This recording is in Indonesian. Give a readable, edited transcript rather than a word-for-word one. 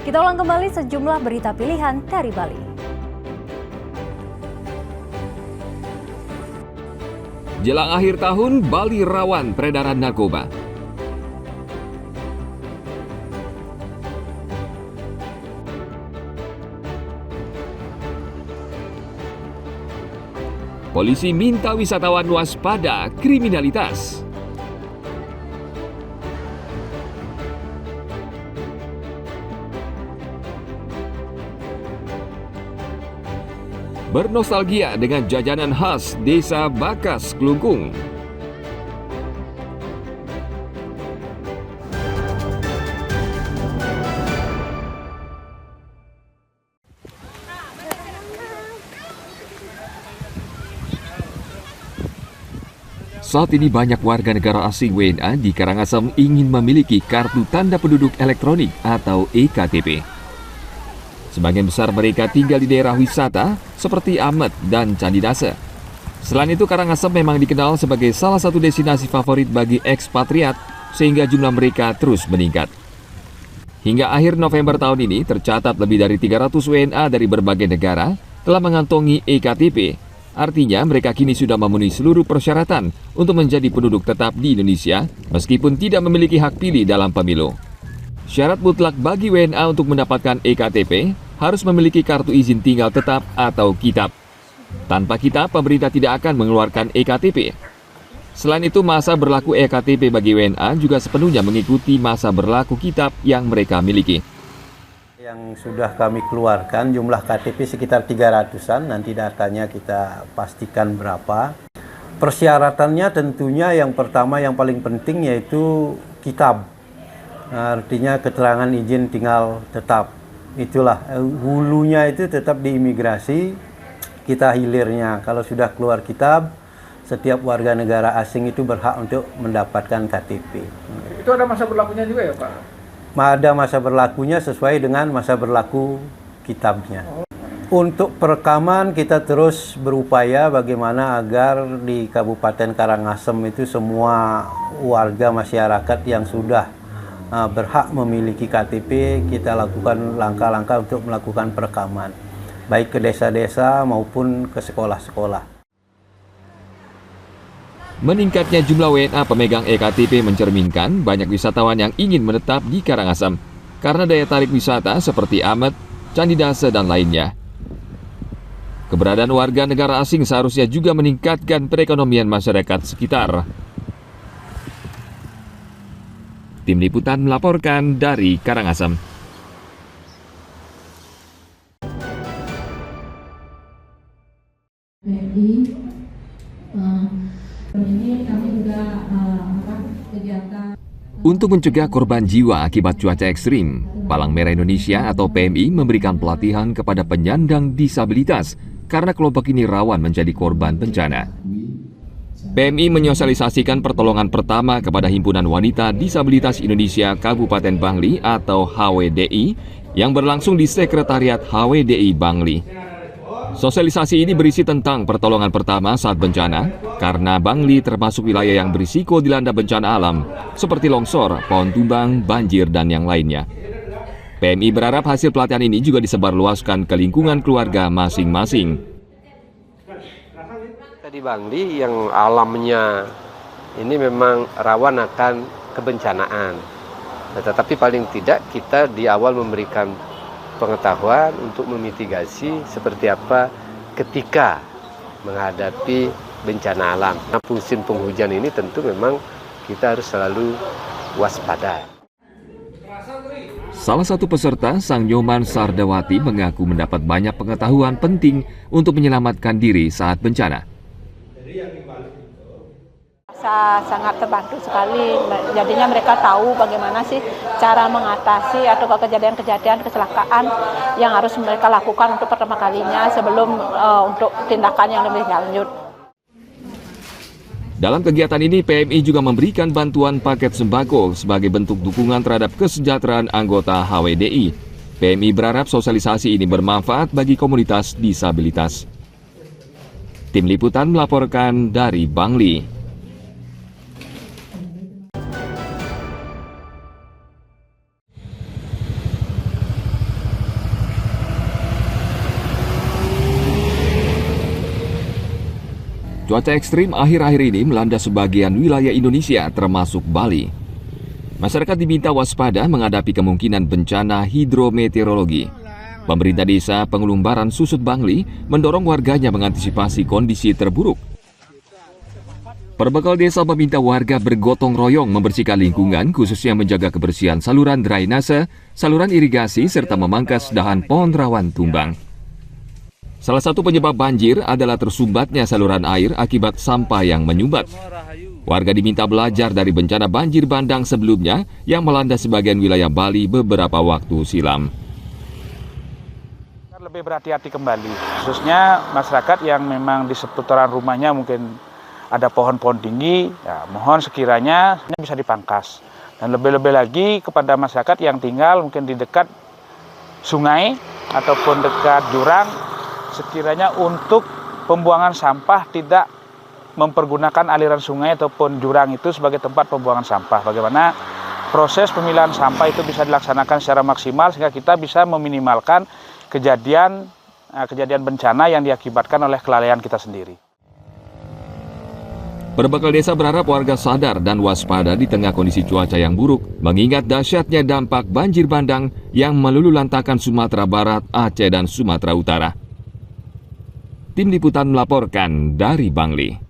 Kita ulang kembali sejumlah berita pilihan dari Bali. Jelang akhir tahun, Bali rawan peredaran narkoba. Polisi minta wisatawan waspada kriminalitas. Bernostalgia dengan jajanan khas Desa Bakas, Klungkung. Saat ini banyak warga negara asing WNA di Karangasem ingin memiliki kartu tanda penduduk elektronik atau EKTP. Sebagian besar mereka tinggal di daerah wisata seperti Amet dan Candi Dase. Selain itu, Karangasem memang dikenal sebagai salah satu destinasi favorit bagi ekspatriat sehingga jumlah mereka terus meningkat. Hingga akhir November tahun ini tercatat lebih dari 300 WNA dari berbagai negara telah mengantongi EKTP. Artinya mereka kini sudah memenuhi seluruh persyaratan untuk menjadi penduduk tetap di Indonesia meskipun tidak memiliki hak pilih dalam pemilu. Syarat mutlak bagi WNA untuk mendapatkan EKTP harus memiliki kartu izin tinggal tetap atau kitab. Tanpa kitab, pemerintah tidak akan mengeluarkan EKTP. Selain itu, masa berlaku EKTP bagi WNA juga sepenuhnya mengikuti masa berlaku kitab yang mereka miliki. Yang sudah kami keluarkan jumlah KTP sekitar 300-an, nanti datanya kita pastikan berapa. Persyaratannya tentunya yang pertama yang paling penting yaitu kitab. Artinya keterangan izin tinggal tetap. Itulah hulunya itu tetap di imigrasi, kita hilirnya. Kalau sudah keluar kitab, setiap warga negara asing itu berhak untuk mendapatkan KTP. Itu ada masa berlakunya juga ya Pak? Ada masa berlakunya sesuai dengan masa berlaku kitabnya. Untuk perekaman kita terus berupaya bagaimana agar di Kabupaten Karangasem itu semua warga masyarakat yang sudah berhak memiliki KTP, kita lakukan langkah-langkah untuk melakukan perekaman, baik ke desa-desa maupun ke sekolah-sekolah. Meningkatnya jumlah WNA pemegang EKTP mencerminkan banyak wisatawan yang ingin menetap di Karangasem karena daya tarik wisata seperti Amet, Candi Dase, dan lainnya. Keberadaan warga negara asing seharusnya juga meningkatkan perekonomian masyarakat sekitar. Tim Liputan melaporkan dari Karangasem. Untuk mencegah korban jiwa akibat cuaca ekstrim, Palang Merah Indonesia atau PMI memberikan pelatihan kepada penyandang disabilitas karena kelompok ini rawan menjadi korban bencana. PMI menyosialisasikan pertolongan pertama kepada Himpunan Wanita Disabilitas Indonesia Kabupaten Bangli atau HWDI yang berlangsung di Sekretariat HWDI Bangli. Sosialisasi ini berisi tentang pertolongan pertama saat bencana, karena Bangli termasuk wilayah yang berisiko dilanda bencana alam, seperti longsor, pohon tumbang, banjir, dan yang lainnya. PMI berharap hasil pelatihan ini juga disebarluaskan ke lingkungan keluarga masing-masing. Di Bangli yang alamnya ini memang rawan akan kebencanaan. Tetapi paling tidak kita di awal memberikan pengetahuan untuk memitigasi seperti apa ketika menghadapi bencana alam. Nah, musim penghujan ini tentu memang kita harus selalu waspada. Salah satu peserta, Sang Nyoman Sardawati, mengaku mendapat banyak pengetahuan penting untuk menyelamatkan diri saat bencana. Saya sangat terbantu sekali, jadinya mereka tahu bagaimana sih cara mengatasi atau kejadian-kejadian kecelakaan yang harus mereka lakukan untuk pertama kalinya sebelum untuk tindakan yang lebih lanjut. Dalam kegiatan ini, PMI juga memberikan bantuan paket sembako sebagai bentuk dukungan terhadap kesejahteraan anggota HWDI. PMI berharap sosialisasi ini bermanfaat bagi komunitas disabilitas. Tim Liputan melaporkan dari Bangli. Cuaca ekstrim akhir-akhir ini melanda sebagian wilayah Indonesia termasuk Bali. Masyarakat diminta waspada menghadapi kemungkinan bencana hidrometeorologi. Pemerintah desa Pengulumbaran Susut Bangli mendorong warganya mengantisipasi kondisi terburuk. Perbekal desa meminta warga bergotong royong membersihkan lingkungan, khususnya menjaga kebersihan saluran drainase, saluran irigasi, serta memangkas dahan pohon rawan tumbang. Salah satu penyebab banjir adalah tersumbatnya saluran air akibat sampah yang menyumbat. Warga diminta belajar dari bencana banjir bandang sebelumnya yang melanda sebagian wilayah Bali beberapa waktu silam. Lebih berhati-hati kembali, khususnya masyarakat yang memang di seputaran rumahnya mungkin ada pohon-pohon tinggi, ya, mohon sekiranya bisa dipangkas. Dan lebih-lebih lagi kepada masyarakat yang tinggal mungkin di dekat sungai ataupun dekat jurang, sekiranya untuk pembuangan sampah tidak mempergunakan aliran sungai ataupun jurang itu sebagai tempat pembuangan sampah. Bagaimana proses pemilahan sampah itu bisa dilaksanakan secara maksimal sehingga kita bisa meminimalkan kejadian bencana yang diakibatkan oleh kelalaian kita sendiri. Perbekal desa berharap warga sadar dan waspada di tengah kondisi cuaca yang buruk, mengingat dahsyatnya dampak banjir bandang yang meluluhlantakkan Sumatera Barat, Aceh, dan Sumatera Utara. Tim Liputan melaporkan dari Bangli.